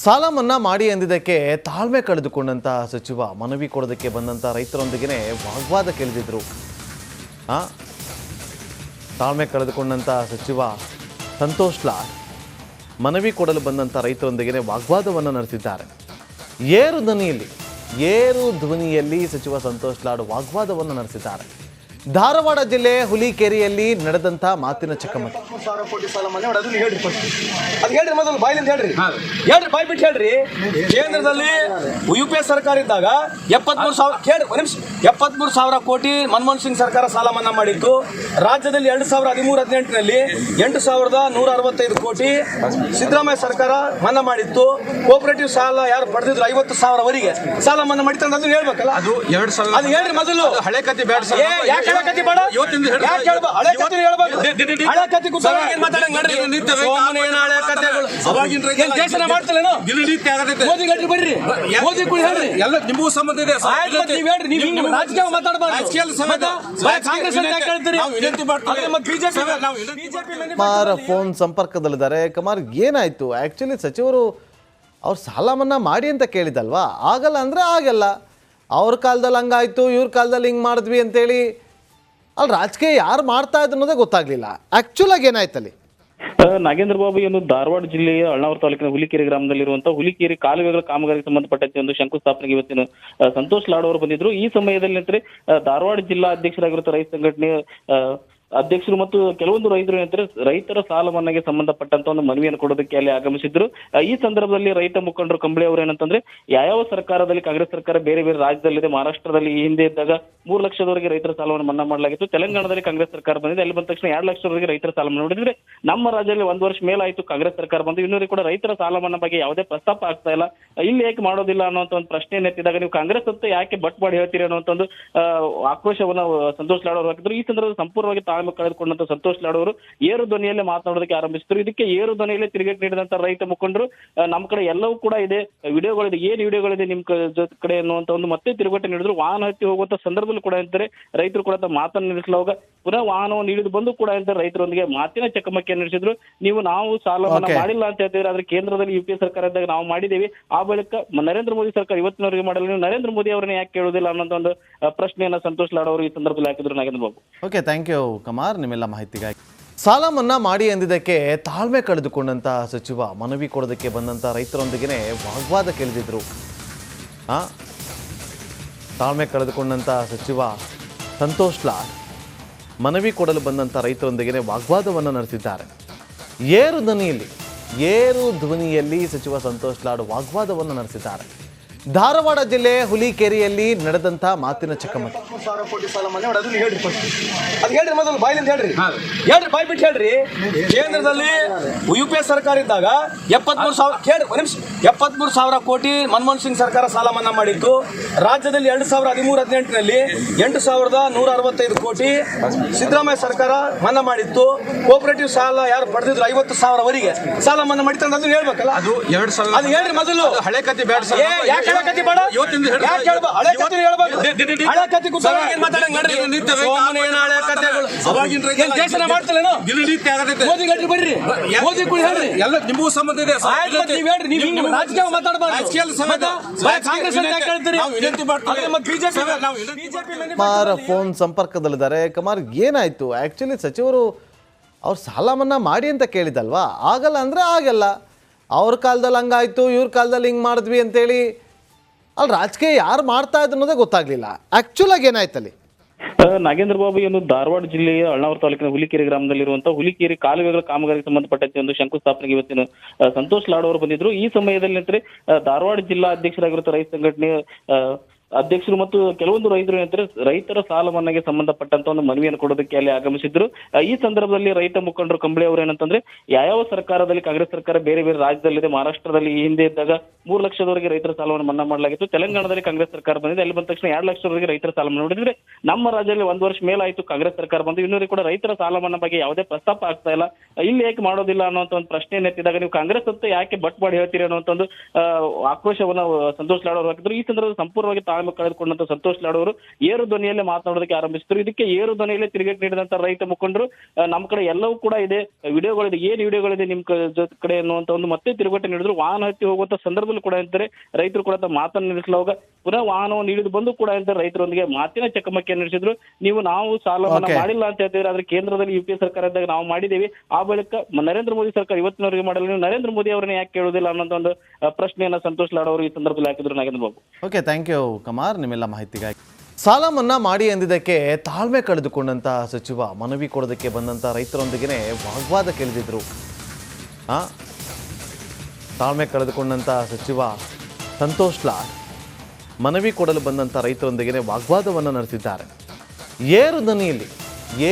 ಸಾಲ ಮನ್ನಾ ಮಾಡಿ ಎಂದಿದ್ದಕ್ಕೆ ತಾಳ್ಮೆ ಕಳೆದುಕೊಂಡಂತ ಸಚಿವ ಮನವಿ ಕೊಡೋದಕ್ಕೆ ಬಂದಂಥ ರೈತರೊಂದಿಗೆ ವಾಗ್ವಾದಕ್ಕಿಳಿದಿದ್ರು. ತಾಳ್ಮೆ ಕಳೆದುಕೊಂಡಂಥ ಸಚಿವ ಸಂತೋಷ್ ಲಾಡ್ ಮನವಿ ಕೊಡಲು ಬಂದಂಥ ರೈತರೊಂದಿಗೆ ವಾಗ್ವಾದವನ್ನು ನಡೆಸಿದ್ದಾರೆ. ಏರು ಧ್ವನಿಯಲ್ಲಿ ಸಚಿವ ಸಂತೋಷ್ ಲಾಡ್ ವಾಗ್ವಾದವನ್ನು ನಡೆಸಿದ್ದಾರೆ. ಧಾರವಾಡ ಜಿಲ್ಲೆ ಹುಲಿಕೆರೆಯಲ್ಲಿ ನಡೆದಂಥ ಮಾತಿನ ಚಕಮಕಿ. 30,000 ಕೋಟಿ ಸಾಲ ಮನ್ನಾ ಮಾಡಿ ಅದನ್ನ ಹೇಳ್ರಿ ಫಸ್ಟ್. ಅದು ಹೇಳ್ರಿ ಮೊದಲು ಬಾಯಿಲಿಂದ ಹೇಳ್ರಿ ಬಾಯಿ ಬಿಟ್ಟು ಹೇಳ್ರಿ. ಕೇಂದ್ರದಲ್ಲಿ UPA ಸರ್ಕಾರ ಇದ್ದಾಗ 73,000 ಕೋಟಿ ಮನಮೋಹನ್ ಸಿಂಗ್ ಸರ್ಕಾರ ಸಾಲ ಮನ್ನಾ ಮಾಡಿತ್ತು. ರಾಜ್ಯದಲ್ಲಿ 2013-18ನಲ್ಲಿ 8,165 ಕೋಟಿ ಸಿದ್ದರಾಮಯ್ಯ ಸರ್ಕಾರ ಮನ್ನಾ ಮಾಡಿತ್ತು. ಕೋಆಪರೇಟಿವ್ ಸಾಲ ಯಾರು ಪಡೆದಿದ್ರು 50,000ವರೆಗೆ ಸಾಲ ಮನ್ನಾ ಮಾಡಿತ್ತು ಅಂತ ಅದನ್ನ ಹೇಳ್ಬೇಕಲ್ಲ. ಅದು 2,000 ಅದು ಹೇಳ್ರಿ ಮೊದಲು. ಹಳೆ ಕತೆ ಬೇಡ ಸರ್. ಹಳೆ ಕತೆ ಬೇಡ. ಹಳೆ ಕತೆ ಹೇಳ್ಬೇಕು. ಹಳೆ ಕತೆ ಏನ್ ಮಾತಾಡಂಗ್ ನಡ್ರಿ. ಹಳೆ ಕತೆಗಳು ಏನ್ ದೇಶನ ಮಾಡ್ತಲೇನೋ ಮೋದಿ ಗಟ್ರಿ ಬರ್ರಿ. ಮೋದಿ ಕೂಡ ಹೇಳ್ರಿ ಎಲ್ಲ ನಿಮಗೂ ಸಂಬಂಧ ಇದೆ. ನೀವು ಹೇಳ್ರಿ. ನೀವು ರಾಜಕೀಯ ಮಾತಾಡಬಾರ್ದು. ಕಾಂಗ್ರೆಸ್ ಅಂತ ಹೇಳ್ತೀರಿ. ಕುಮಾರ್ ಫೋನ್ ಸಂಪರ್ಕದಲ್ಲಿದ್ದಾರೆ. ಕುಮಾರ್, ಏನಾಯ್ತು ಆಕ್ಚುಲಿ? ಸಚಿವರು ಅವ್ರು ಸಾಲ ಮನ್ನಾ ಮಾಡಿ ಅಂತ ಕೇಳಿದಲ್ವಾ? ಆಗಲ್ಲ ಅಂದ್ರೆ ಆಗಲ್ಲ. ಅವ್ರ ಕಾಲದಲ್ಲಿ ಹಂಗಾಯ್ತು, ಇವ್ರ ಕಾಲದಲ್ಲಿ ಹಿಂಗೆ ಮಾಡಿದ್ವಿ ಅಂತೇಳಿ ಅಲ್ಲಿ ರಾಜಕೀಯ ಯಾರು ಮಾಡ್ತಾ ಇದ್ರು ಅನ್ನೋದೇ ಗೊತ್ತಾಗ್ಲಿಲ್ಲ. ಆಕ್ಚುಲ್ ಆಗಿ ಏನಾಯ್ತಲ್ಲಿ? ನಾಗೇಂದ್ರ ಬಾಬು ಏನು ಧಾರವಾಡ ಜಿಲ್ಲೆಯ ಅಳ್ನಾವರ ತಾಲೂಕಿನ ಹುಲಿಕೆರೆ ಗ್ರಾಮದಲ್ಲಿರುವಂತಹ ಹುಲಿಕೆರೆ ಕಾಲುವೆಗಳ ಕಾಮಗಾರಿಗೆ ಸಂಬಂಧಪಟ್ಟಂತೆ ಒಂದು ಶಂಕುಸ್ಥಾಪನೆಗೆ ಇವತ್ತಿನ ಸಂತೋಷ್ ಲಾಡ್ ಅವರು ಬಂದಿದ್ರು. ಈ ಸಮಯದಲ್ಲಿ ಅಂದ್ರೆ ಧಾರವಾಡ ಜಿಲ್ಲಾ ಅಧ್ಯಕ್ಷರಾಗಿರುವಂತಹ ರೈತ ಸಂಘಟನೆ ಅಧ್ಯಕ್ಷರು ಮತ್ತು ಕೆಲವೊಂದು ರೈತರು ಏನಂದ್ರೆ ರೈತರ ಸಾಲ ಮನ್ನಾಗೆ ಸಂಬಂಧಪಟ್ಟಂತ ಒಂದು ಮನವಿಯನ್ನು ಕೊಡೋದಕ್ಕೆ ಅಲ್ಲಿ ಆಗಮಿಸಿದ್ರು. ಈ ಸಂದರ್ಭದಲ್ಲಿ ರೈತ ಮುಖಂಡರು ಕಂಬಳಿ ಅವರು ಏನಂತಂದ್ರೆ ಯಾವ ಸರ್ಕಾರದಲ್ಲಿ ಕಾಂಗ್ರೆಸ್ ಸರ್ಕಾರ ಬೇರೆ ಬೇರೆ ರಾಜ್ಯದಲ್ಲಿದೆ. ಮಹಾರಾಷ್ಟ್ರದಲ್ಲಿ ಈ ಹಿಂದೆ ಇದ್ದಾಗ 3 ಲಕ್ಷದವರೆಗೆ ರೈತರ ಸಾಲವನ್ನು ಮನ್ನಾ ಮಾಡಲಾಗಿತ್ತು. ತೆಲಂಗಾಣದಲ್ಲಿ ಕಾಂಗ್ರೆಸ್ ಸರ್ಕಾರ ಬಂದಿದೆ. ಅಲ್ಲಿ ಬಂದ ತಕ್ಷಣ 2 ಲಕ್ಷದವರೆಗೆ ರೈತರ ಸಾಲ ಮನ್ನಾ ಮಾಡಿದ್ರೆ ನಮ್ಮ ರಾಜ್ಯದಲ್ಲಿ 1 ವರ್ಷ ಮೇಲಾಯ್ತು ಕಾಂಗ್ರೆಸ್ ಸರ್ಕಾರ ಬಂದು ಇನ್ನೂರಿಗೆ ಕೂಡ ರೈತರ ಸಾಲ ಮನ್ನಾ ಬಗ್ಗೆ ಯಾವುದೇ ಪ್ರಸ್ತಾಪ ಆಗ್ತಾ ಇಲ್ಲ. ಇಲ್ಲಿ ಯಾಕೆ ಮಾಡೋದಿಲ್ಲ ಅನ್ನೋಂಥ ಒಂದು ಪ್ರಶ್ನೆಯನ್ನು ಎತ್ತಿದಾಗ ನೀವು ಕಾಂಗ್ರೆಸ್ ಅಂತ ಯಾಕೆ ಬಟ್ ಮಾಡಿ ಹೇಳ್ತೀರಿ ಅನ್ನೋಂಥ ಒಂದು ಆಕ್ರೋಶವನ್ನು ಸಂತೋಷ್ ಲಾಡ್ ಅವರು ಹಾಕಿದ್ರು. ಈ ಸಂದರ್ಭದಲ್ಲಿ ಸಂಪೂರ್ಣವಾಗಿ ಕಳೆದುಕೊಂಡಂತ ಸಂತೋಷ್ ಲಾಡ್ ಅವರು ಏರು ಧ್ವನಿಯಲ್ಲೇ ಮಾತನಾಡೋದಕ್ಕೆ ಆರಂಭಿಸಿದ್ರು. ಇದಕ್ಕೆ ಏರು ಧ್ವನಿಯಲ್ಲೇ ತಿರುಗೇಟು ನೀಡಿದಂತ ರೈತ ಮುಖಂಡರು ನಮ್ಮ ಕಡೆ ಎಲ್ಲವೂ ಕೂಡ ಇದೆ, ವಿಡಿಯೋಗಳಿದೆ, ಏನ್ ವಿಡಿಯೋಗಳಿದೆ ನಿಮ್ ಕಡೆ ಅನ್ನುವಂತ ಒಂದು ಮತ್ತೆ ತಿರುಗೇಟು ನೀಡಿದ್ರು. ವಾಹನ ಹತ್ತಿ ಹೋಗುವಂತ ಸಂದರ್ಭದಲ್ಲಿ ಕೂಡ ಅಂತಾರೆ ರೈತರು ಕೂಡ ಮಾತನ್ನು ನಿಲ್ಲಿಸಲಾಗ ಪುನಃ ವಾಹನವನ್ನು ಹಿಡಿದು ಬಂದು ಕೂಡ ಅಂತಾರೆ ರೈತರೊಂದಿಗೆ ಮಾತಿನ ಚಕಮಕಿಯನ್ನು ನಡೆಸಿದ್ರು. ನಾವು ಸಾಲ ಮನ್ನಾ ಮಾಡಿಲ್ಲ ಅಂತ ಹೇಳ್ತಿದ್ರೆ ಆದ್ರೆ ಕೇಂದ್ರದಲ್ಲಿ UPA ಸರ್ಕಾರ ಇದ್ದಾಗ ನಾವು ಮಾಡಿದ್ದೇವೆ. ಆ ಬಳಿಕ ನರೇಂದ್ರ ಮೋದಿ ಸರ್ಕಾರ ಇವತ್ತಿನವರೆಗೆ ಮಾಡಲ್ಲ, ನೀವು ನರೇಂದ್ರ ಮೋದಿ ಅವರನ್ನ ಯಾಕೆ ಕೇಳೋದಿಲ್ಲ ಅನ್ನೋ ಒಂದು ಪ್ರಶ್ನೆಯನ್ನ ಸಂತೋಷ್ ಲಾಡ್ ಅವರು ಈ ಸಂದರ್ಭದಲ್ಲಿ ಹಾಕಿದ್ರು. Nagendra Babu, okay, thank you Kumar ನಿಮ್ಮೆಲ್ಲ ಮಾಹಿತಿಗಾಗಿ. ಸಾಲ ಮನ್ನಾ ಮಾಡಿ ಎಂದಿದ್ದಕ್ಕೆ ತಾಳ್ಮೆ ಕಳೆದುಕೊಂಡಂತ ಸಚಿವ ಮನವಿ ಕೊಡೋದಕ್ಕೆ ಬಂದಂಥ ರೈತರೊಂದಿಗೆ ವಾಗ್ವಾದಕ್ಕಿಳಿದಿದ್ರು. ತಾಳ್ಮೆ ಕಳೆದುಕೊಂಡಂಥ ಸಚಿವ ಸಂತೋಷ್ ಲಾಡ್ ಮನವಿ ಕೊಡಲು ಬಂದಂಥ ರೈತರೊಂದಿಗೆ ವಾಗ್ವಾದವನ್ನು ನಡೆಸಿದ್ದಾರೆ. ಏರು ಧ್ವನಿಯಲ್ಲಿ ಸಚಿವ ಸಂತೋಷ್ ಲಾಡ್ ವಾಗ್ವಾದವನ್ನು ನಡೆಸಿದ್ದಾರೆ. ಧಾರವಾಡ ಜಿಲ್ಲೆ ಹುಲಿಕೆರೆಯಲ್ಲಿ ನಡೆದಂಥ ಮಾತಿನ ಚಕಮಕಿ. 30,000 ಕೋಟಿ ಸಾಲ ಮನ್ನಾ ಮಾಡಿ ಅದನ್ನ ಹೇಳ್ರಿ ಫಸ್ಟ್. ಅದು ಹೇಳ್ರಿ ಮೊದಲು ಬಾಯಿಲಿಂದ ಹೇಳ್ರಿ ಬಾಯಿ ಬಿಟ್ಟು ಹೇಳ್ರಿ. ಕೇಂದ್ರದಲ್ಲಿ UPA ಸರ್ಕಾರ ಇದ್ದಾಗ 73,000 ಕೋಟಿ ಮನಮೋಹನ್ ಸಿಂಗ್ ಸರ್ಕಾರ ಸಾಲ ಮನ್ನಾ ಮಾಡಿತ್ತು. ರಾಜ್ಯದಲ್ಲಿ 2013-18ನಲ್ಲಿ 8,165 ಕೋಟಿ ಸಿದ್ದರಾಮಯ್ಯ ಸರ್ಕಾರ ಮನ್ನಾ ಮಾಡಿತ್ತು. ಕೋಆಪರೇಟಿವ್ ಸಾಲ ಯಾರು ಪಡೆದಿದ್ರು 50,000ವರೆಗೆ ಸಾಲ ಮನ್ನಾ ಮಾಡಿತ್ತು ಅಂತ ಅದನ್ನ ಹೇಳ್ಬೇಕಲ್ಲ. ಅದು 2,000 ಅದು ಹೇಳ್ರಿ ಮೊದಲು. ಹಳೆ ಕತೆ ಬೇಡ ಸರ್. ಹಳೆ ಕತೆ ಬೇಡ. ಹಳೆ ಕತೆ ಹೇಳ್ಬೇಕು. ಹಳೆ ಕತೆ ಏನ್ ಮಾತಾಡಂಗ್ ನಡ್ರಿ. ಹಳೆ ಕತೆಗಳು ಏನ್ ದೇಶನ ಮಾಡ್ತಲೇನೋ ಮೋದಿ ಗಟ್ರಿ ಬರ್ರಿ. ಮೋದಿ ಕೂಡ ಹೇಳ್ರಿ ಎಲ್ಲ ನಿಮಗೂ ಸಂಬಂಧ ಇದೆ. ನೀವು ಹೇಳ್ರಿ. ನೀವು ರಾಜಕೀಯ ಮಾತಾಡಬಾರ್ದು. ಕಾಂಗ್ರೆಸ್ ಅಂತ ಹೇಳ್ತೀರಿ. ಕುಮಾರ್ ಫೋನ್ ಸಂಪರ್ಕದಲ್ಲಿದ್ದಾರೆ. ಕುಮಾರ್, ಏನಾಯ್ತು ಆಕ್ಚುಲಿ? ಸಚಿವರು ಅವ್ರು ಸಾಲ ಮನ್ನಾ ಮಾಡಿ ಅಂತ ಕೇಳಿದಲ್ವಾ? ಆಗಲ್ಲ ಅಂದ್ರೆ ಆಗಲ್ಲ. ಅವ್ರ ಕಾಲದಲ್ಲಿ ಹಂಗಾಯ್ತು, ಇವ್ರ ಕಾಲದಲ್ಲಿ ಹಿಂಗೆ ಮಾಡಿದ್ವಿ ಅಂತೇಳಿ ಅಲ್ಲಿ ರಾಜಕೀಯ ಯಾರು ಮಾಡ್ತಾ ಇದ್ರು ಅನ್ನೋದೇ ಗೊತ್ತಾಗ್ಲಿಲ್ಲ. ಆಕ್ಚುಲ್ ಆಗಿ ಏನಾಯ್ತಲ್ಲಿ? ನಾಗೇಂದ್ರ ಬಾಬು ಏನು ಧಾರವಾಡ ಜಿಲ್ಲೆಯ ಅಳ್ನಾವರ ತಾಲೂಕಿನ ಹುಲಿಕೆರೆ ಗ್ರಾಮದಲ್ಲಿರುವಂತಹ ಹುಲಿಕೆರೆ ಕಾಲುವೆಗಳ ಕಾಮಗಾರಿಗೆ ಸಂಬಂಧಪಟ್ಟಂತೆ ಒಂದು ಶಂಕುಸ್ಥಾಪನೆಗೆ ಇವತ್ತಿನ ಸಂತೋಷ್ ಲಾಡ್ ಅವರು ಬಂದಿದ್ರು. ಈ ಸಮಯದಲ್ಲಿ ಅಂದ್ರೆ ಧಾರವಾಡ ಜಿಲ್ಲಾ ಅಧ್ಯಕ್ಷರಾಗಿರುವಂತಹ ರೈತ ಸಂಘಟನೆ ಅಧ್ಯಕ್ಷರು ಮತ್ತು ಕೆಲವೊಂದು ರೈತರು ಏನಂದ್ರೆ ರೈತರ ಸಾಲ ಮನ್ನಾಗೆ ಸಂಬಂಧಪಟ್ಟಂತ ಒಂದು ಮನವಿಯನ್ನು ಕೊಡೋದಕ್ಕೆ ಅಲ್ಲಿ ಆಗಮಿಸಿದ್ರು. ಈ ಸಂದರ್ಭದಲ್ಲಿ ರೈತ ಮುಖಂಡರು ಕಂಬಳಿ ಅವರು ಏನಂತಂದ್ರೆ ಯಾವ ಸರ್ಕಾರದಲ್ಲಿ ಕಾಂಗ್ರೆಸ್ ಸರ್ಕಾರ ಬೇರೆ ಬೇರೆ ರಾಜ್ಯದಲ್ಲಿದೆ. ಮಹಾರಾಷ್ಟ್ರದಲ್ಲಿ ಈ ಹಿಂದೆ ಇದ್ದಾಗ 3 ಲಕ್ಷದವರೆಗೆ ರೈತರ ಸಾಲವನ್ನು ಮನ್ನಾ ಮಾಡಲಾಗಿತ್ತು. ತೆಲಂಗಾಣದಲ್ಲಿ ಕಾಂಗ್ರೆಸ್ ಸರ್ಕಾರ ಬಂದಿದೆ. ಅಲ್ಲಿ ಬಂದ ತಕ್ಷಣ 2 ಲಕ್ಷದವರೆಗೆ ರೈತರ ಸಾಲ ಮನ್ನಾ ಮಾಡಿದ್ರೆ ನಮ್ಮ ರಾಜ್ಯದಲ್ಲಿ 1 ವರ್ಷ ಮೇಲಾಯ್ತು ಕಾಂಗ್ರೆಸ್ ಸರ್ಕಾರ ಬಂದು ಇನ್ನೂರಿಗೆ ಕೂಡ ರೈತರ ಸಾಲ ಮನ್ನಾ ಬಗ್ಗೆ ಯಾವುದೇ ಪ್ರಸ್ತಾಪ ಆಗ್ತಾ ಇಲ್ಲ. ಇಲ್ಲಿ ಯಾಕೆ ಮಾಡೋದಿಲ್ಲ ಅನ್ನೋಂಥ ಒಂದು ಪ್ರಶ್ನೆಯನ್ನು ಎತ್ತಿದಾಗ ನೀವು ಕಾಂಗ್ರೆಸ್ ಅಂತ ಯಾಕೆ ಬಟ್ ಮಾಡಿ ಹೇಳ್ತೀರಿ ಅನ್ನೋಂಥ ಒಂದು ಆಕ್ರೋಶವನ್ನು ಸಂತೋಷ್ ಲಾಡ್ ಅವರು ಹಾಕಿದ್ರು. ಈ ಸಂದರ್ಭದಲ್ಲಿ ಸಂಪೂರ್ಣವಾಗಿ ತಾಳ್ಮೆ ಕಳೆದುಕೊಂಡಂತ ಸಂತೋಷ್ ಲಾಡ್ ಅವರು ಏರು ಧ್ವನಿಯಲ್ಲೇ ಮಾತನಾಡೋದಕ್ಕೆ ಆರಂಭಿಸಿದ್ರು. ಇದಕ್ಕೆ ಏರು ಧ್ವನಿಯಲ್ಲೇ ತಿರುಗೇಟ್ ನೀಡಿದಂತ ರೈತ ಮುಖಂಡರು ನಮ್ಮ ಕಡೆ ಎಲ್ಲವೂ ಕೂಡ ಇದೆ, ವಿಡಿಯೋಗಳಿದೆ, ಏನ್ ವಿಡಿಯೋಗಳಿದೆ ನಿಮ್ ಕಡೆ ಅನ್ನುವಂತ ಒಂದು ಮತ್ತೆ ತಿರುಗೇಟು ನೀಡಿದ್ರು. ವಾಹನ ಹತ್ತಿ ಹೋಗುವಂತ ಸಂದರ್ಭದಲ್ಲಿ ಕೂಡ ಅಂತಾರೆ ರೈತರು ಕೂಡ ಮಾತನ್ನು ನಿಲ್ಲಿಸಲಾಗ ಪುನಃ ವಾಹನವನ್ನು ಹಿಡಿದು ಬಂದು ಕೂಡ ಅಂತಾರೆ ರೈತರೊಂದಿಗೆ ಮಾತಿನ ಚಕಮಕಿಯನ್ನು ನಡೆಸಿದ್ರು. ನಾವು ಸಾಲ ಮನ್ನಾ ಮಾಡಿಲ್ಲ ಅಂತ ಹೇಳ್ತಿದ್ರೆ, ಆದ್ರೆ ಕೇಂದ್ರದಲ್ಲಿ ಯುಪಿಎ ಸರ್ಕಾರ ಇದ್ದಾಗ ನಾವು ಮಾಡಿದ್ದೇವೆ, ಆ ಬಳಿಕ ನರೇಂದ್ರ ಮೋದಿ ಸರ್ಕಾರ ಇವತ್ತಿನವರೆಗೆ ಮಾಡಲ್ಲ, ನೀವು ನರೇಂದ್ರ ಮೋದಿ ಅವರನ್ನ ಯಾಕೆ ಕೇಳುವುದಿಲ್ಲ ಅನ್ನೋ ಒಂದು ಪ್ರಶ್ನೆಯನ್ನ ಸಂತೋಷ್ ಲಾಡ್ ಅವರು ಈ ಸಂದರ್ಭದಲ್ಲಿ ಹಾಕಿದ್ರು. Nagendra Babu. Okay, thank you Kumar ನಿಮ್ಮೆಲ್ಲ ಮಾಹಿತಿಗಾಗಿ. ಸಾಲ ಮನ್ನಾ ಮಾಡಿ ಎಂದಿದ್ದಕ್ಕೆ ತಾಳ್ಮೆ ಕಳೆದುಕೊಂಡಂತ ಸಚಿವ ಮನವಿ ಕೊಡೋದಕ್ಕೆ ಬಂದಂಥ ರೈತರೊಂದಿಗೆ ವಾಗ್ವಾದ ಕೇಳಿದ್ರು. ತಾಳ್ಮೆ ಕಳೆದುಕೊಂಡಂಥ ಸಚಿವ ಸಂತೋಷ್ ಲಾಡ್ ಮನವಿ ಕೊಡಲು ಬಂದಂಥ ರೈತರೊಂದಿಗೆ ವಾಗ್ವಾದವನ್ನು ನಡೆಸಿದ್ದಾರೆ.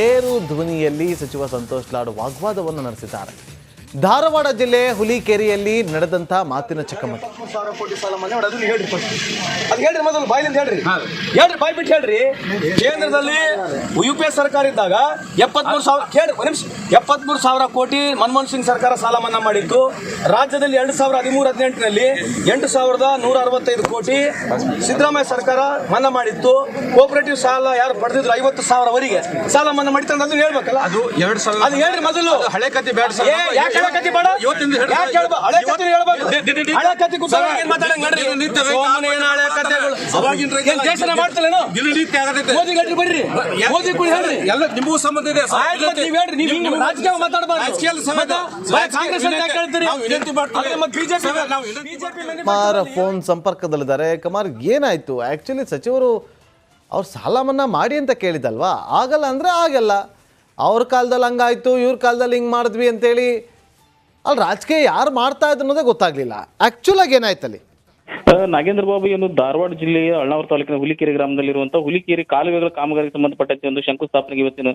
ಏರು ಧ್ವನಿಯಲ್ಲಿ ಸಚಿವ ಸಂತೋಷ್ ಲಾಡ್ ವಾಗ್ವಾದವನ್ನು ನಡೆಸಿದ್ದಾರೆ. ಧಾರವಾಡ ಜಿಲ್ಲೆ ಹುಲಿಕೆರೆಯಲ್ಲಿ ನಡೆದಂಥ ಮಾತಿನ ಚಕಮಕಿ. 30,000 ಕೋಟಿ ಸಾಲ ಮನ್ನಾ ಮಾಡಿ ಅದನ್ನ ಹೇಳ್ರಿ ಫಸ್ಟ್. ಅದು ಹೇಳ್ರಿ ಮೊದಲು ಬಾಯಿಲಿಂದ ಹೇಳ್ರಿ ಬಾಯ್ ಬಿಟ್ಟು ಹೇಳ್ರಿ. ಕೇಂದ್ರದಲ್ಲಿ ಯುಪಿಎ ಸರ್ಕಾರ ಇದ್ದಾಗ 73,000 ಕೋಟಿ ಮನಮೋಹನ್ ಸಿಂಗ್ ಸರ್ಕಾರ ಸಾಲ ಮನ್ನಾ ಮಾಡಿತ್ತು. ರಾಜ್ಯದಲ್ಲಿ 2013-18ನಲ್ಲಿ 8,165 ಕೋಟಿ ಸಿದ್ದರಾಮಯ್ಯ ಸರ್ಕಾರ ಮನ್ನಾ ಮಾಡಿತ್ತು. ಕೋಪರೇಟಿವ್ ಸಾಲ ಯಾರು ಪಡೆದಿದ್ರು 50,000ವರೆಗೆ ಸಾಲ ಮನ್ನಾ ಮಾಡಿತ್ತು ಅಂತ ಅದನ್ನ ಹೇಳ್ಬೇಕಲ್ಲ. ಅದು 2,000 ಅದು ಹೇಳ್ರಿ ಮೊದಲು. ಹಳೆ ಕತೆ ಬೇಡ ಸರ್. ಹಳೆ ಕತೆ ಬೇಡ, ಯಾಕೆ ಹೇಳ್ಬೇಕು? ಹಳೆ ಕತೆ ಹೇಳ್ಬೇಕು. ಹಳೆ ಕತೆ ಗೊತ್ತಾಗ ಏನ್ ಮಾತಾಡಂಗ್ ನಡ್ರಿ. ಸೋಮನೆ ಏನ್ ಹಳೆ ಕತೆಗಳು ಏನ್ ದೇಶನ ಮಾಡ್ತಲೇನೋ ದಿನನಿತ್ಯ ಆಗತೈತೆ. ಮೋದಿ ಗಟ್ಟಿ ಬರ್ರಿ, ಮೋದಿ ಕೂಡ ಹೇಳ್ರಿ. ಎಲ್ಲ ನಿಮಗೂ ಸಂಬಂಧ ಇದೆ ಸರ್. ಆಯ್ತು ಮತ್ತೆ ನೀವ್ ಹೇಳ್ರಿ, ನೀವು ಹಿಂಗೆ ರಾಜಕೀಯ ಮಾತಾಡಬಾರ್ದು. ರಾಜಕೀಯ ಸಂಬಂಧ ಕಾಂಗ್ರೆಸ್ ಅಂತ ಯಾಕೆ ಹೇಳ್ತೀರಿ? ನಾವು ವಿನಂತಿ ಮಾಡ್ತೀವಿ. ಮತ್ತೆ ಬಿಜೆಪಿ ಕುಮಾರ್ ಫೋನ್ ಸಂಪರ್ಕದಲ್ಲಿದ್ದಾರೆ. ಕುಮಾರ್, ಏನಾಯ್ತು ಆ್ಯಕ್ಚುಲಿ? ಸಚಿವರು ಅವ್ರು ಸಾಲ ಮನ್ನಾ ಮಾಡಿ ಅಂತ ಕೇಳಿದಲ್ವಾ? ಆಗಲ್ಲ ಅಂದರೆ ಆಗಲ್ಲ, ಅವ್ರ ಕಾಲದಲ್ಲಿ ಹಂಗಾಯ್ತು, ಇವ್ರ ಕಾಲದಲ್ಲಿ ಹಿಂಗೆ ಮಾಡಿದ್ವಿ ಅಂತೇಳಿ ಅಲ್ಲಿ ರಾಜಕೀಯ ಯಾರು ಮಾಡ್ತಾ ಇದ್ರು ಅನ್ನೋದೇ ಗೊತ್ತಾಗ್ಲಿಲ್ಲ. ಆ್ಯಕ್ಚುಲಾಗಿ ಏನಾಯ್ತಲ್ಲಿ? ನಾಗೇಂದ್ರ ಬಾಬು ಏನು ಧಾರವಾಡ ಜಿಲ್ಲೆಯ ಅಳ್ನಾವರ ತಾಲೂಕಿನ ಹುಲಿಕೆರೆ ಗ್ರಾಮದಲ್ಲಿರುವಂತಹ ಹುಲಿಕೆರೆ ಕಾಲುವೆಗಳ ಕಾಮಗಾರಿಗೆ ಸಂಬಂಧಪಟ್ಟಂತೆ ಒಂದು ಶಂಕುಸ್ಥಾಪನೆಗೆ ಇವತ್ತಿನ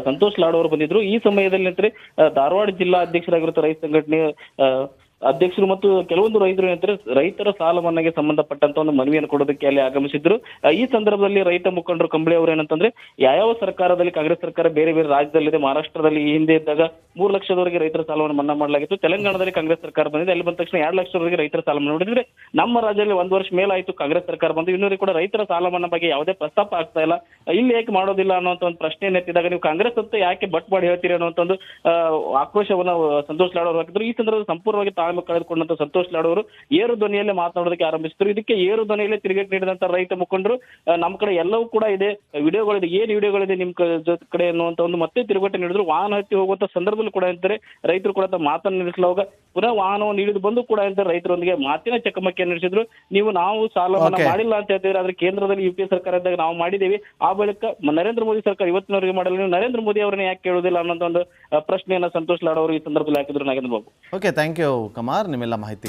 ಸಂತೋಷ್ ಲಾಡ್ ಅವರು ಬಂದಿದ್ರು. ಈ ಸಮಯದಲ್ಲಿ ಅಂದ್ರೆ ಧಾರವಾಡ ಜಿಲ್ಲಾ ಅಧ್ಯಕ್ಷರಾಗಿರುವಂತಹ ರೈತ ಸಂಘಟನೆ ಅಧ್ಯಕ್ಷರು ಮತ್ತು ಕೆಲವೊಂದು ರೈತರು ಏನಂದ್ರೆ ರೈತರ ಸಾಲ ಮನ್ನಾಗೆ ಸಂಬಂಧಪಟ್ಟಂತ ಒಂದು ಮನವಿಯನ್ನು ಕೊಡೋದಕ್ಕೆ ಅಲ್ಲಿ ಆಗಮಿಸಿದ್ರು. ಈ ಸಂದರ್ಭದಲ್ಲಿ ರೈತ ಮುಖಂಡರು ಕಂಬಳಿ ಅವರು ಏನಂತಂದ್ರೆ ಯಾವ ಸರ್ಕಾರದಲ್ಲಿ ಕಾಂಗ್ರೆಸ್ ಸರ್ಕಾರ ಬೇರೆ ಬೇರೆ ರಾಜ್ಯದಲ್ಲಿದೆ, ಮಹಾರಾಷ್ಟ್ರದಲ್ಲಿ ಈ ಹಿಂದೆ ಇದ್ದಾಗ 3 ಲಕ್ಷದವರೆಗೆ ರೈತರ ಸಾಲವನ್ನು ಮನ್ನಾ ಮಾಡಲಾಗಿತ್ತು. ತೆಲಂಗಾಣದಲ್ಲಿ ಕಾಂಗ್ರೆಸ್ ಸರ್ಕಾರ ಬಂದಿದೆ, ಅಲ್ಲಿ ಬಂದ ತಕ್ಷಣ 2 ಲಕ್ಷದವರೆಗೆ ರೈತರ ಸಾಲ ಮನ್ನಾ ಮಾಡಿದ್ರೆ ನಮ್ಮ ರಾಜ್ಯದಲ್ಲಿ 1 ವರ್ಷ ಮೇಲಾಯ್ತು ಕಾಂಗ್ರೆಸ್ ಸರ್ಕಾರ ಬಂದು, ಇನ್ನೂರಿಗೆ ಕೂಡ ರೈತರ ಸಾಲ ಮನ್ನಾ ಬಗ್ಗೆ ಯಾವುದೇ ಪ್ರಸ್ತಾಪ ಆಗ್ತಾ ಇಲ್ಲ. ಇಲ್ಲಿ ಯಾಕೆ ಮಾಡೋದಿಲ್ಲ ಅನ್ನೋಂಥ ಒಂದು ಪ್ರಶ್ನೆಯನ್ನು ಎತ್ತಿದಾಗ ನೀವು ಕಾಂಗ್ರೆಸ್ ಅಂತ ಯಾಕೆ ಬಟ್ ಮಾಡಿ ಹೇಳ್ತೀರಿ ಅನ್ನೋಂಥ ಒಂದು ಆಕ್ರೋಶವನ್ನು ಸಂತೋಷ್ ಲಾಡ್ ಅವರು ಹಾಕಿದ್ರು. ಈ ಸಂದರ್ಭದಲ್ಲಿ ಸಂಪೂರ್ಣವಾಗಿ ಕಳೆದುಕೊಂಡಂತ ಸಂತೋಷ್ ಲಾಡ್ ಅವರು ಏರು ಧ್ವನಿಯಲ್ಲೇ ಮಾತನಾಡೋದಕ್ಕೆ ಆರಂಭಿಸಿದ್ರು. ಇದಕ್ಕೆ ಏರು ಧ್ವನಿಯಲ್ಲೇ ತಿರುಗೇಟ್ ನೀಡಿದಂತ ರೈತ ಮುಖಂಡರು ನಮ್ಮ ಕಡೆ ಎಲ್ಲವೂ ಕೂಡ ಇದೆ, ವಿಡಿಯೋಗಳಿದೆ, ಏನ್ ವಿಡಿಯೋಗಳಿದೆ ನಿಮ್ ಕಡೆ ಅನ್ನುವಂತ ಒಂದು ಮತ್ತೆ ತಿರುಗೇಟು ನೀಡಿದ್ರು. ವಾಹನ ಹತ್ತಿ ಹೋಗುವಂತ ಸಂದರ್ಭದಲ್ಲಿ ಕೂಡ ಅಂತಾರೆ ರೈತರು ಕೂಡ ಮಾತನ್ನು ನಿಲ್ಲಿಸಲಾಗ ಪುನಃ ವಾಹನವನ್ನು ಹಿಡಿದು ಬಂದು ಕೂಡ ಅಂತಾರೆ ರೈತರೊಂದಿಗೆ ಮಾತಿನ ಚಕಮಕಿಯನ್ನು ನಡೆಸಿದ್ರು. ನಾವು ಸಾಲ ಮನ್ನಾ ಮಾಡಿಲ್ಲ ಅಂತ ಹೇಳ್ತಿದ್ರೆ, ಆದ್ರೆ ಕೇಂದ್ರದಲ್ಲಿ ಯುಪಿಎ ಸರ್ಕಾರ ಇದ್ದಾಗ ನಾವು ಮಾಡಿದ್ದೇವೆ, ಆ ಬಳಿಕ ನರೇಂದ್ರ ಮೋದಿ ಸರ್ಕಾರ ಇವತ್ತಿನವರೆಗೆ ಮಾಡಲ್ಲ, ನೀವು ನರೇಂದ್ರ ಮೋದಿ ಅವರನ್ನ ಯಾಕೆ ಕೇಳುವುದಿಲ್ಲ ಅನ್ನೋ ಒಂದು ಪ್ರಶ್ನೆಯನ್ನ ಸಂತೋಷ್ ಲಾಡ್ ಅವರು ಈ ಸಂದರ್ಭದಲ್ಲಿ ಹಾಕಿದ್ರು. Nagendra Babu. Okay, thank you Kumar ನಿಮ್ಮೆಲ್ಲ ಮಾಹಿತಿಗೆ.